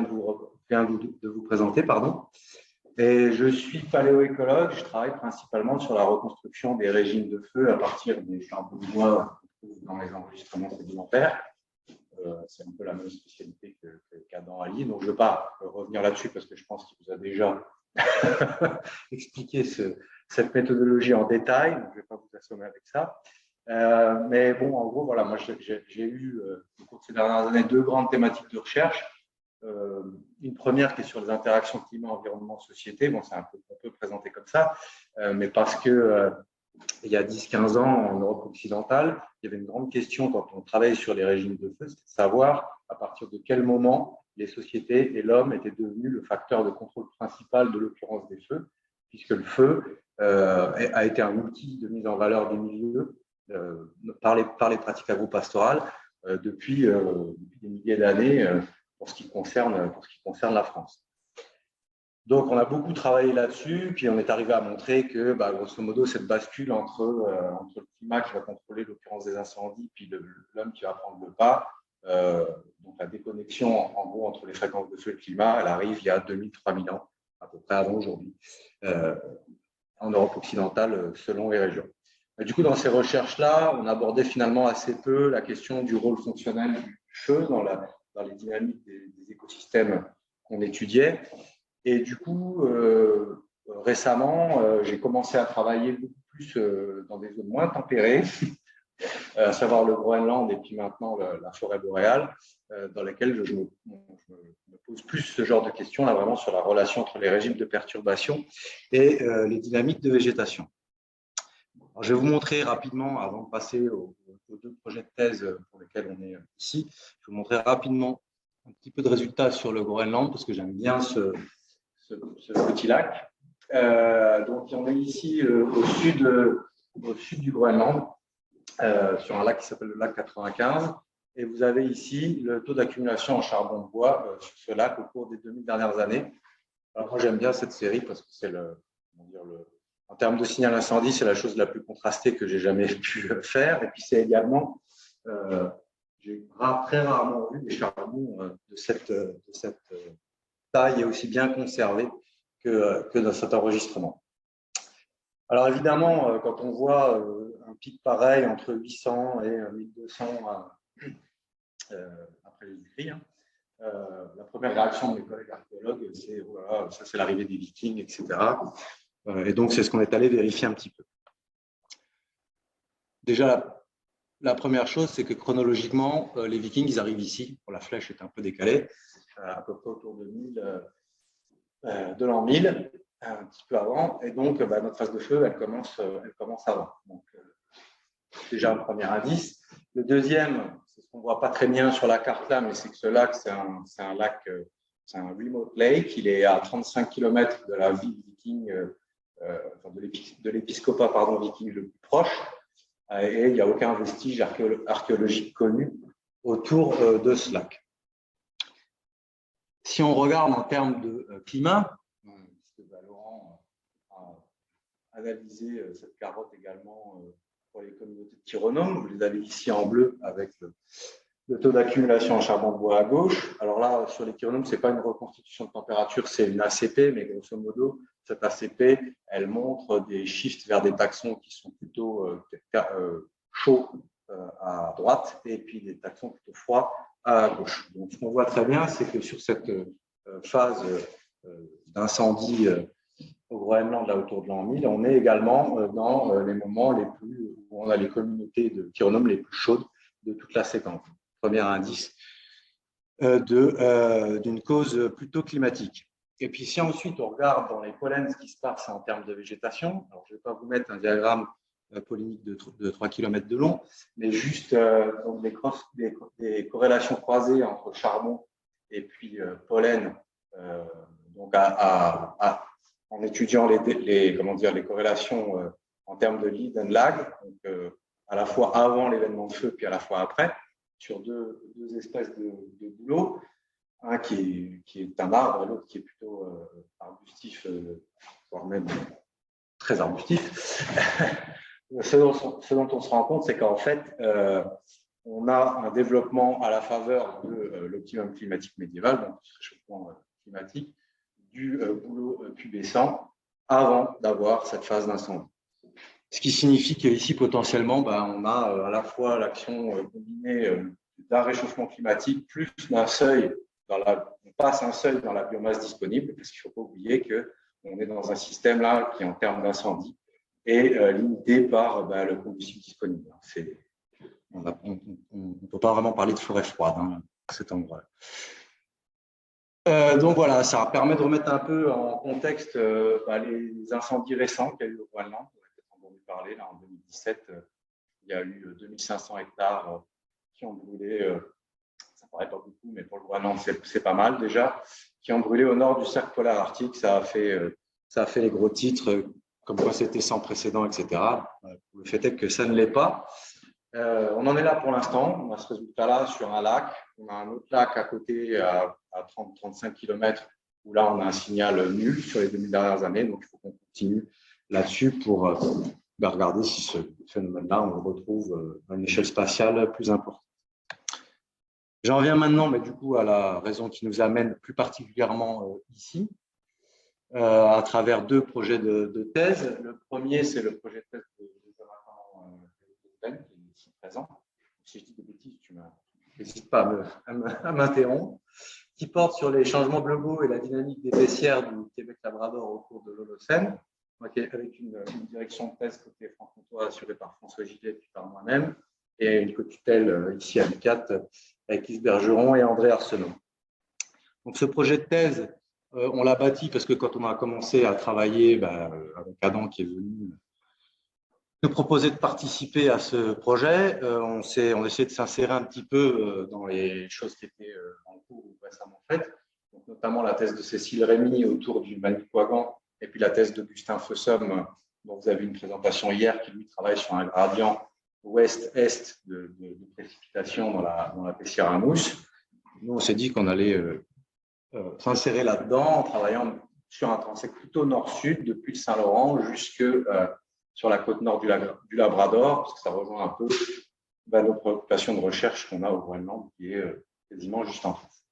de vous présenter, pardon. Et je suis paléoécologue, je travaille principalement sur la reconstruction des régimes de feu à partir des charbons de bois qu'on trouve dans les enregistrements sédimentaires. C'est un peu la même spécialité qu'Adam Ali, donc je ne vais pas revenir là-dessus parce que je pense qu'il vous a déjà expliqué cette méthodologie en détail, donc je ne vais pas vous assommer avec ça. Mais bon, en gros, voilà, moi j'ai eu au cours de ces dernières années deux grandes thématiques de recherche. Une première qui est sur les interactions climat, environnement, société. Bon, c'est un peu, on peut présenter comme ça, mais parce que il y a 10-15 ans, en Europe occidentale, il y avait une grande question quand on travaillait sur les régimes de feu, c'était de savoir à partir de quel moment les sociétés et l'homme étaient devenus le facteur de contrôle principal de l'occurrence des feux, puisque le feu a été un outil de mise en valeur des milieux par les pratiques agro-pastorales depuis des milliers d'années pour ce qui concerne la France. Donc, on a beaucoup travaillé là-dessus, puis on est arrivé à montrer que, grosso modo, cette bascule entre le climat qui va contrôler l'occurrence des incendies, puis l'homme qui va prendre le pas, donc la déconnexion, en gros, entre les fréquences de feu et le climat, elle arrive il y a 2000-3000 ans, à peu près avant aujourd'hui, en Europe occidentale, selon les régions. Et du coup, dans ces recherches-là, on abordait finalement assez peu la question du rôle fonctionnel du feu dans les dynamiques des écosystèmes qu'on étudiait. Et du coup, récemment, j'ai commencé à travailler beaucoup plus dans des zones moins tempérées, à savoir le Groenland et puis maintenant la forêt boréale, dans laquelle je me pose plus ce genre de questions, là vraiment sur la relation entre les régimes de perturbation et les dynamiques de végétation. Alors, je vais vous montrer rapidement, avant de passer aux deux projets de thèse pour lesquels on est ici, je vais vous montrer rapidement un petit peu de résultats sur le Groenland, parce que j'aime bien ce petit lac. Donc, on est ici au sud du Groenland, sur un lac qui s'appelle le lac 95. Et vous avez ici le taux d'accumulation en charbon de bois sur ce lac au cours des 2000 dernières années. Alors, moi, j'aime bien cette série parce que c'est en termes de signal incendie, c'est la chose la plus contrastée que j'ai jamais pu faire. Et puis, c'est également, j'ai très rarement vu des charbons de cette taille et aussi bien conservé que dans cet enregistrement. Alors évidemment, quand on voit un pic pareil entre 800 et 1200 après les écrits, la première réaction de mes collègues archéologues, c'est voilà, ça c'est l'arrivée des Vikings, etc. Et donc c'est ce qu'on est allé vérifier un petit peu. Déjà, la première chose, c'est que chronologiquement, les Vikings, ils arrivent ici. Bon, la flèche est un peu décalée, à peu près autour de l'an 1000, un petit peu avant. Et donc, notre phase de feu, elle commence avant. Donc, déjà un premier indice. Le deuxième, c'est ce qu'on ne voit pas très bien sur la carte là, mais c'est que ce lac, c'est un lac, c'est un remote lake. Il est à 35 km de la ville viking, de l'épiscopat viking le plus proche. Et il n'y a aucun vestige archéologique connu autour de ce lac. Si on regarde en termes de climat, puisque Laurent a analysé cette carotte également pour les communautés de chironomes, vous les avez ici en bleu avec le taux d'accumulation en charbon de bois à gauche. Alors là, sur les chironomes, ce n'est pas une reconstitution de température, c'est une ACP, mais grosso modo, cette ACP, elle montre des shifts vers des taxons qui sont plutôt chauds à droite et puis des taxons plutôt froids à gauche. Donc, ce qu'on voit très bien, c'est que sur cette phase d'incendie au Groenland, là autour de l'an 1000, on est également dans les moments où on a les communautés de chironomes les plus chaudes de toute la séquence. Premier indice d'une cause plutôt climatique. Et puis, si ensuite on regarde dans les pollens ce qui se passe en termes de végétation, alors je ne vais pas vous mettre un diagramme polémique de 3 km de long, mais juste donc des corrélations croisées entre charbon et puis pollen, donc en étudiant les corrélations en termes de lead and lag, donc à la fois avant l'événement de feu puis à la fois après, sur deux espèces de bouleaux, un qui est un arbre et l'autre qui est plutôt arbustif, voire même très arbustif. Ce dont on se rend compte, c'est qu'en fait, on a un développement à la faveur de l'optimum climatique médiéval, donc du réchauffement climatique, du goulot pubescent, avant d'avoir cette phase d'incendie. Ce qui signifie qu'ici, potentiellement, on a à la fois l'action combinée d'un réchauffement climatique plus d'un seuil, on passe un seuil dans la biomasse disponible, parce qu'il ne faut pas oublier qu'on est dans un système là qui, en termes d'incendie, est limité par le combustible disponible. On ne peut pas vraiment parler de forêt froide à cet endroit-là. Donc voilà, ça permet de remettre un peu en contexte les incendies récents qu'il y a eu au Groenland. On a peut-être entendu parler, là, en 2017, il y a eu 2500 hectares qui ont brûlé, ça ne paraît pas beaucoup, mais pour le Groenland, c'est pas mal déjà, qui ont brûlé au nord du cercle polaire arctique. Ça a fait les gros titres, comme quoi c'était sans précédent, etc. Le fait est que ça ne l'est pas. On en est là pour l'instant. On a ce résultat-là sur un lac. On a un autre lac à côté, à 30-35 km, où là, on a un signal nul sur les 2000 dernières années. Donc, il faut qu'on continue là-dessus pour regarder si ce phénomène-là, on le retrouve à une échelle spatiale plus importante. J'en viens maintenant, mais du coup, à la raison qui nous amène plus particulièrement ici, à travers deux projets de thèse. Le premier, c'est le projet de thèse de Jonathan Ben, qui est ici présent. Si je dis des bêtises, tu n'hésites pas à m'interrompre, qui porte sur les changements globaux et la dynamique des baissières du Québec-Labrador au cours de l'Holocène, avec une direction de thèse côté franc-comtois assurée par François Gillet et par moi-même, et une co-tutelle ici à l'UQAT avec Yves Bergeron et André Arsenault. Donc ce projet de thèse, on l'a bâti parce que quand on a commencé à travailler avec Adam qui est venu nous proposer de participer à ce projet, on essaie de s'insérer un petit peu dans les choses qui étaient en cours ou récemment faites, donc notamment la thèse de Cécile Rémy autour du Manicouagan et puis la thèse d'Augustin Fossum, dont vous avez une présentation hier, qui lui travaille sur un gradient ouest-est de précipitation dans la Pessière à mousse. Nous, on s'est dit qu'on allait s'insérer là-dedans en travaillant sur un transect plutôt nord-sud, depuis le Saint-Laurent jusque sur la côte nord du Labrador, parce que ça rejoint un peu nos préoccupations de recherche qu'on a au Groenland, qui est quasiment juste en face.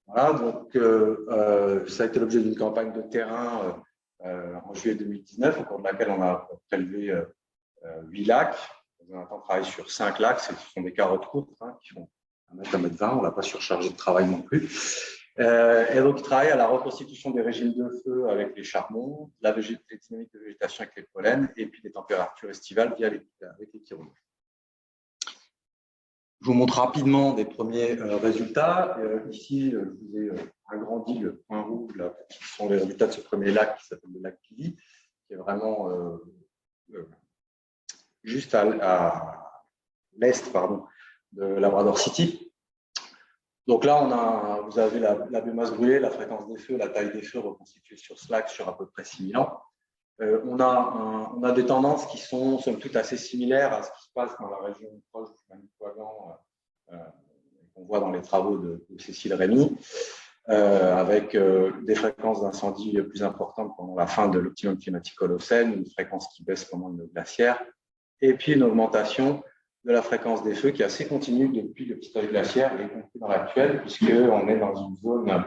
Voilà, donc ça a été l'objet d'une campagne de terrain en juillet 2019, au cours de laquelle on a prélevé 8 lacs. On travaille sur 5 lacs, ce sont des carottes courtes qui font 1 m, 1 m 20, on n'a pas surchargé de travail non plus. Et donc, il travaille à la reconstitution des régimes de feu avec les charbons, les dynamiques de végétation avec les pollens, et puis des températures estivales avec les pyromètres. Je vous montre rapidement des premiers résultats. Ici, je vous ai agrandi le point rouge, là, qui sont les résultats de ce premier lac qui s'appelle le lac Kili, qui est vraiment juste à l'est de Labrador City. Donc là, vous avez la biomasse brûlée, la fréquence des feux, la taille des feux reconstituée sur ce lac sur à peu près 6000 ans. On a des tendances qui sont somme toute assez similaires à ce qui se passe dans la région proche du Manicouagan, qu'on voit dans les travaux de Cécile Rémy, avec des fréquences d'incendie plus importantes pendant la fin de l'optimum climatique Holocène, une fréquence qui baisse pendant le glaciaire, et puis une augmentation de la fréquence des feux qui est assez continue depuis le petit âge glaciaire, y compris dans l'actuel, puisqu'on est dans une zone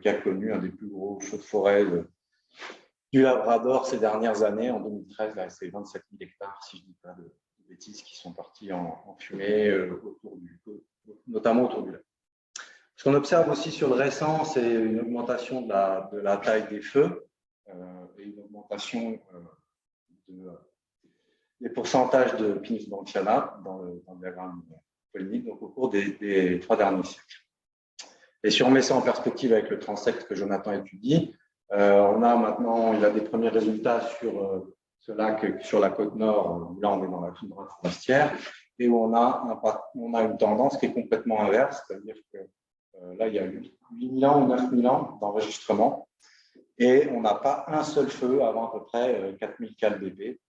qui a connu un des plus gros feux de forêt du Labrador ces dernières années. En 2013, c'est 27 000 hectares, si je ne dis pas de bêtises, qui sont partis en fumée, notamment autour du lac. Ce qu'on observe aussi sur le récent, c'est une augmentation de la taille des feux et une augmentation des pourcentages de Pinus banksiana dans le diagramme polémique, donc au cours des 3 derniers siècles. Et si on met ça en perspective avec le transect que Jonathan étudie, on a maintenant des premiers résultats sur ce lac sur la côte nord, où là on est dans la toundra forestière, et où on a une tendance qui est complètement inverse, c'est-à-dire que là il y a eu 8000 ans ou 9000 ans d'enregistrement, et on n'a pas un seul feu avant à peu près 4000 kbp.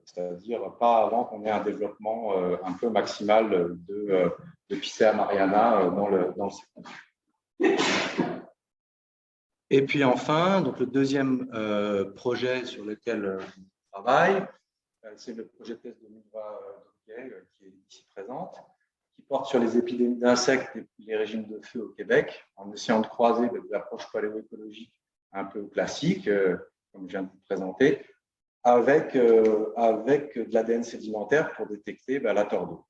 C'est-à-dire pas avant qu'on ait un développement un peu maximal de Picea mariana dans le secteur. Et puis enfin, donc le deuxième projet sur lequel on travaille, c'est le projet de thèse de Milva Druguet, qui est ici présente, qui porte sur les épidémies d'insectes et les régimes de feu au Québec, en essayant de croiser de l'approche paléoécologique un peu classique, comme je viens de vous présenter, avec de l'ADN sédimentaire pour détecter l'ator d'eau.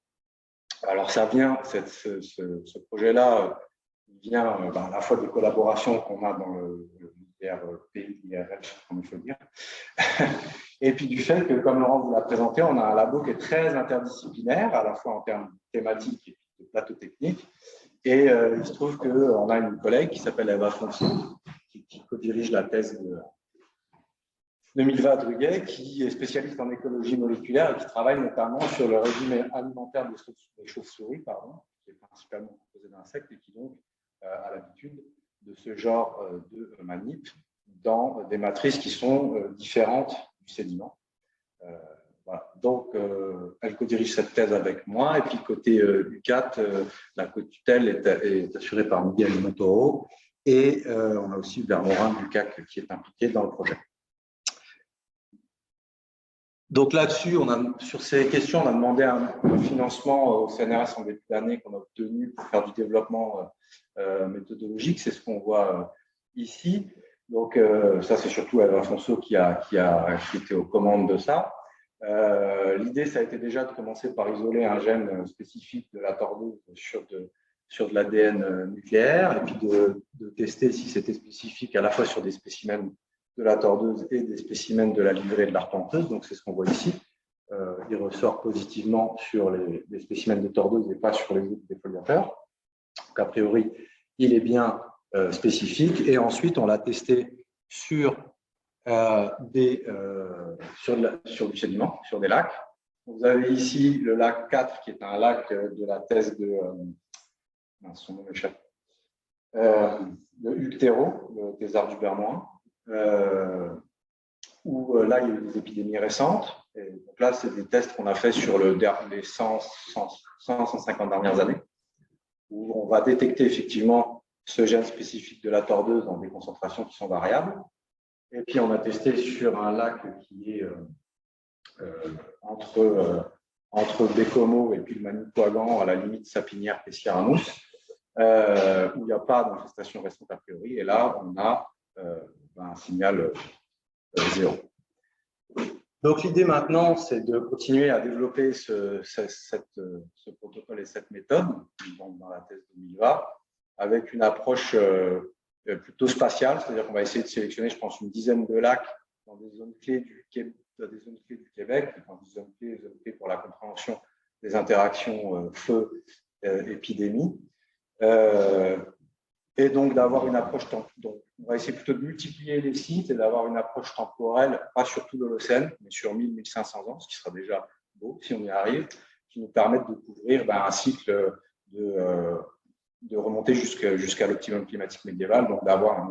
Alors, ça vient, ce projet-là, vient à la fois des collaborations qu'on a dans l'IRP, l'IRL, comme il faut dire, et puis du fait que, comme Laurent vous l'a présenté, on a un labo qui est très interdisciplinaire, à la fois en termes thématiques et de plateau technique. Et il se trouve qu'on a une collègue qui s'appelle Eva Fonso, qui co-dirige la thèse de Milva Druguet, qui est spécialiste en écologie moléculaire et qui travaille notamment sur le régime alimentaire des chauves-souris, qui est principalement composé d'insectes et qui donc a l'habitude de ce genre de manip dans des matrices qui sont différentes du sédiment. Voilà. Donc, elle co-dirige cette thèse avec moi. Et puis, côté UCAT, la co-tutelle est assurée par Miguel Montoro. Et on a aussi Hubert Morin du CAC qui est impliqué dans le projet. Donc là-dessus, sur ces questions, on a demandé un financement au CNRS en début d'année qu'on a obtenu pour faire du développement méthodologique. C'est ce qu'on voit ici. Donc ça, c'est surtout Eva Fonso qui était aux commandes de ça. L'idée, ça a été déjà de commencer par isoler un gène spécifique de la tordose sur de l'ADN nucléaire et puis de tester si c'était spécifique à la fois sur des spécimens de la tordeuse et des spécimens de la livrée de l'arpenteuse. Donc, c'est ce qu'on voit ici. Il ressort positivement sur les spécimens de tordeuse et pas sur les autres défoliateurs. Donc, a priori, il est bien spécifique. Et ensuite, on l'a testé sur du sédiment, sur des lacs. Vous avez ici le lac 4, qui est un lac de la thèse de son nom m'échappe, de Hugues Thérault, le thésard du Bermoin. Où là, il y a eu des épidémies récentes. Et donc là, c'est des tests qu'on a fait sur les 150 dernières années, où on va détecter effectivement ce gène spécifique de la tordeuse dans des concentrations qui sont variables. Et puis, on a testé sur un lac qui est entre Bécomo et puis le Manicouagan, à la limite Sapinière-Pessière-Mousse, où il n'y a pas d'infestation récente a priori. Et là, on a un signal 0. Donc, l'idée maintenant, c'est de continuer à développer ce protocole et cette méthode dans la thèse de Milva, avec une approche plutôt spatiale, c'est-à-dire qu'on va essayer de sélectionner, je pense, une dizaine de lacs dans des zones clés du Québec, enfin, des zones clés pour la compréhension des interactions feu-épidémie. Et donc d'avoir une approche, donc on va essayer plutôt de multiplier les sites et d'avoir une approche temporelle, pas sur tout l'Holocène, mais sur 1000-1500 ans, ce qui sera déjà beau si on y arrive, qui nous permettent de couvrir un cycle de remonter jusqu'à l'optimum climatique médiéval, donc d'avoir